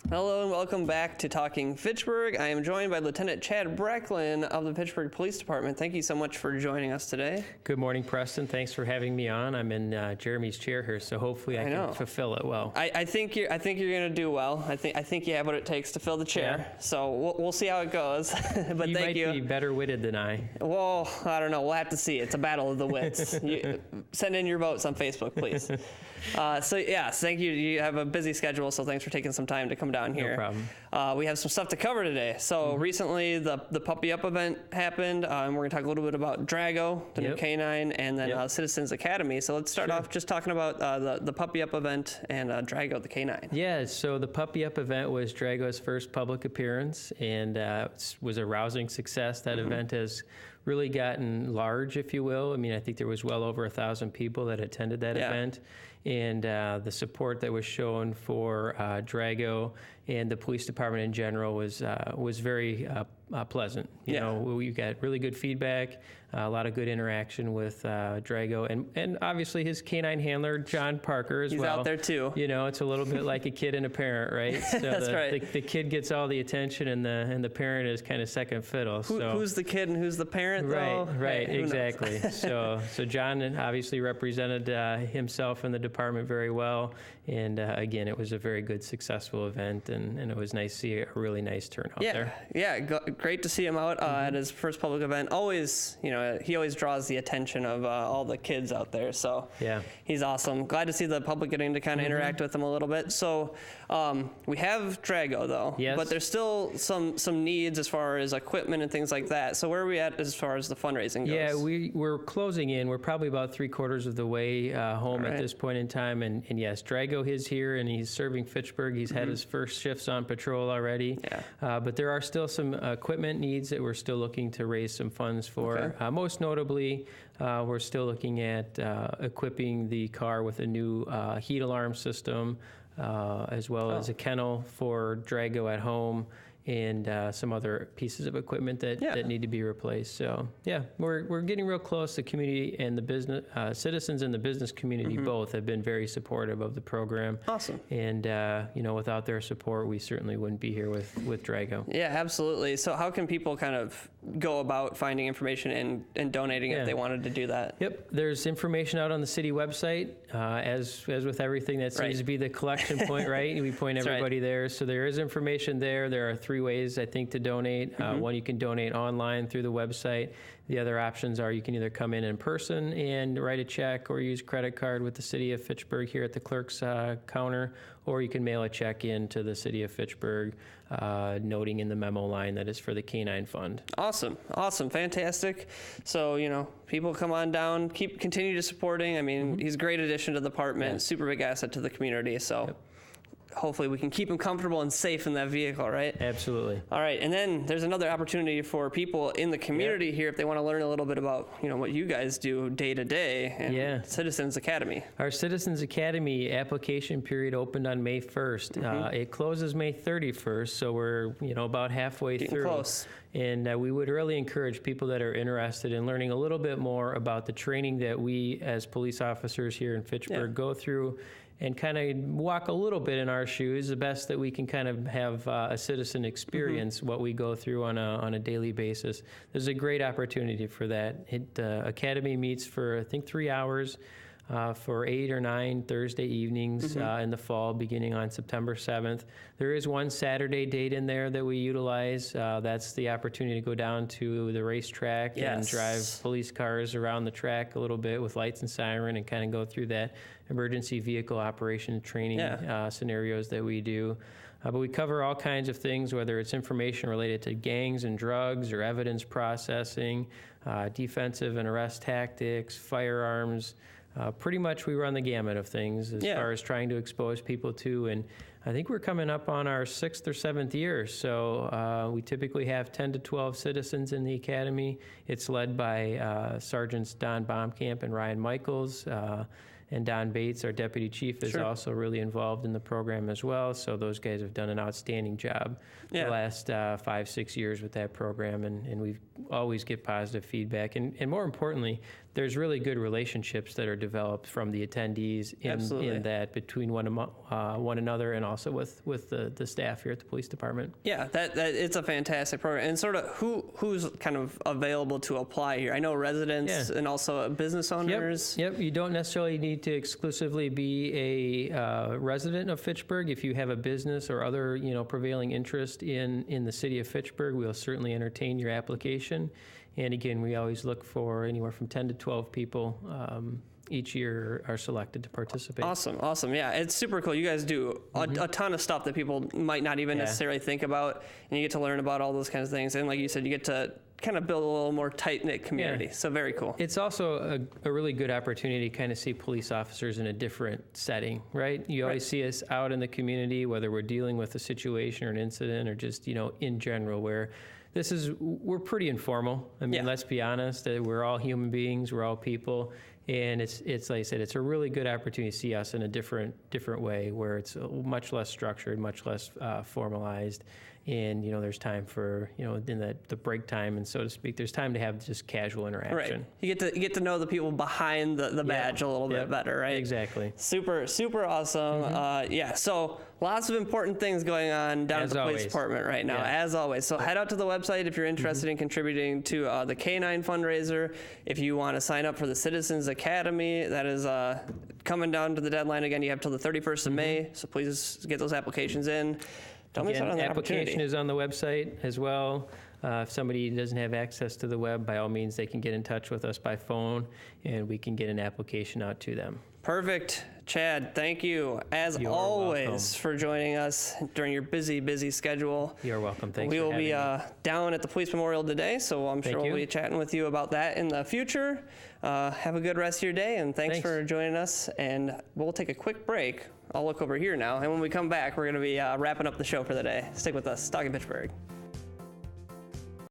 Hello and welcome back to Talking Fitchburg. I am joined by Lieutenant Chad Brecklin of the Fitchburg Police Department. Thank you so much for joining us today. Good morning, Preston. Thanks for having me on. I'm in Jeremy's chair here, so hopefully I can fulfill it well. I think you're going to do well. I think you have what it takes to fill the chair. Yeah. So we'll see how it goes. But you thank you. You might be better witted than I. Well, I don't know. We'll have to see. It's a battle of the wits. Send in your votes on Facebook, please. So yes, thank you. You have a busy schedule, so thanks for taking some time to come down here. No problem. We have some stuff to cover today. So recently the Puppy Up event happened, and we're going to talk a little bit about Drago, the new canine, and then Citizens Academy. So let's start off just talking about the Puppy Up event and Drago, the canine. Yeah, so the Puppy Up event was Drago's first public appearance, and was a rousing success. That event has really gotten large, if you will. I mean, I think there was well over 1,000 people that attended that event. And the support that was shown for Drago and the police department in general was very pleasant. You know, we got really good feedback, a lot of good interaction with Drago, and obviously his canine handler, John Parker, as well. He's out there too. You know, it's a little bit like a kid and a parent, right? So That's right. The kid gets all the attention, and the parent is kind of second fiddle. Who's the kid and who's the parent, though? Right, exactly. so John obviously represented himself in the department very well, and again, it was a very good, successful event, and it was nice to see a really nice turnout there. Yeah, great to see him out at his first public event. Always, you know, he always draws the attention of all the kids out there, so he's awesome. Glad to see the public getting to kind of interact with him a little bit. So we have Drago, though, but there's still some needs as far as equipment and things like that. So where are we at as far as the fundraising goes? Yeah, we're closing in. We're probably about 3/4 of the way home at this point in time, and yes, Drago is here, and he's serving Fitchburg. He's had his first shifts on patrol already, but there are still some equipment needs that we're still looking to raise some funds for. Most notably, we're still looking at equipping the car with a new heat alarm system, as well as a kennel for Drago at home, and some other pieces of equipment that need to be replaced. So yeah, we're getting real close. The community and the business citizens in the business community both have been very supportive of the program. Awesome. And you know, without their support, we certainly wouldn't be here with Drago. Yeah, absolutely. So how can people kind of go about finding information and donating if they wanted to do that? Yep, there's information out on the city website. As with everything, that seems to be the collection point, right? We point everybody there. So there is information there. There are 3 ways, I think, to donate. One, you can donate online through the website. The other options are you can either come in person and write a check, or use credit card with the City of Fitchburg here at the clerk's counter, or you can mail a check in to the City of Fitchburg, noting in the memo line that it's for the Canine Fund. Awesome, fantastic. So, you know, people come on down, continue to supporting. I mean, he's a great addition to the department, super big asset to the community. So hopefully we can keep him comfortable and safe in that vehicle, right? Absolutely. All right, and then there's another opportunity for people in the community here if they want to learn a little bit about, you know, what you guys do day to day, and Citizens Academy. Our Citizens Academy application period opened on May 1st. It closes May 31st, so we're, you know, about halfway through. Close. And we would really encourage people that are interested in learning a little bit more about the training that we as police officers here in Fitchburg go through, and kind of walk a little bit in our shoes, the best that we can kind of have a citizen experience what we go through on a daily basis. There's a great opportunity for that. Academy meets for, I think, 3 hours for 8 or 9 Thursday evenings in the fall, beginning on September 7th. There is one Saturday date in there that we utilize. That's the opportunity to go down to the racetrack and drive police cars around the track a little bit with lights and siren, and kind of go through that emergency vehicle operation training scenarios that we do. But we cover all kinds of things, whether it's information related to gangs and drugs, or evidence processing, defensive and arrest tactics, firearms. Pretty much we run the gamut of things as far as trying to expose people to, and I think we're coming up on our 6th or 7th year, so we typically have 10 to 12 citizens in the academy. It's led by Sergeants Don Baumkamp and Ryan Michaels, and Don Bates, our deputy chief, is also really involved in the program as well, so those guys have done an outstanding job the last 5-6 years with that program, and we always get positive feedback, and more importantly, there's really good relationships that are developed from the attendees in that between one another and also with the staff here at the police department. Yeah, that it's a fantastic program. And sort of who's kind of available to apply here? I know residents and also business owners. Yep. You don't necessarily need to exclusively be a resident of Fitchburg. If you have a business or other prevailing interest in the city of Fitchburg, we'll certainly entertain your application. And again, we always look for anywhere from 10 to 12 people each year are selected to participate. Awesome. Yeah, it's super cool. You guys do a ton of stuff that people might not even necessarily think about, and you get to learn about all those kinds of things. And like you said, you get to kind of build a little more tight-knit community. Yeah. So very cool. It's also a really good opportunity to kind of see police officers in a different setting, right? You always see us out in the community, whether we're dealing with a situation or an incident or just, in general, where we're pretty informal. I mean, let's be honest, we're all human beings, we're all people. And it's like I said, it's a really good opportunity to see us in a different way where it's much less structured, much less formalized. And, there's time for, in the break time and so to speak, there's time to have just casual interaction. Right. You get to know the people behind the badge a little bit better, right? Exactly. Super awesome. So lots of important things going on down at the police department right now, as always. So head out to the website if you're interested in contributing to the K9 fundraiser. If you want to sign up for the Citizens Academy, that is coming down to the deadline again. You have till the 31st of May, so please get those applications in. Don't miss out on that opportunity. Application is on the website as well. If somebody doesn't have access to the web, by all means, they can get in touch with us by phone, and we can get an application out to them. Perfect. Chad, thank you, as always, for joining us during your busy schedule. You're welcome. Thanks We for will be having me. down at the Police Memorial today, so I'm sure we'll be chatting with you about that in the future. Have a good rest of your day, and thanks for joining us. And we'll take a quick break. I'll look over here now, and when we come back, we're going to be wrapping up the show for the day. Stick with us. Talking Fitchburg.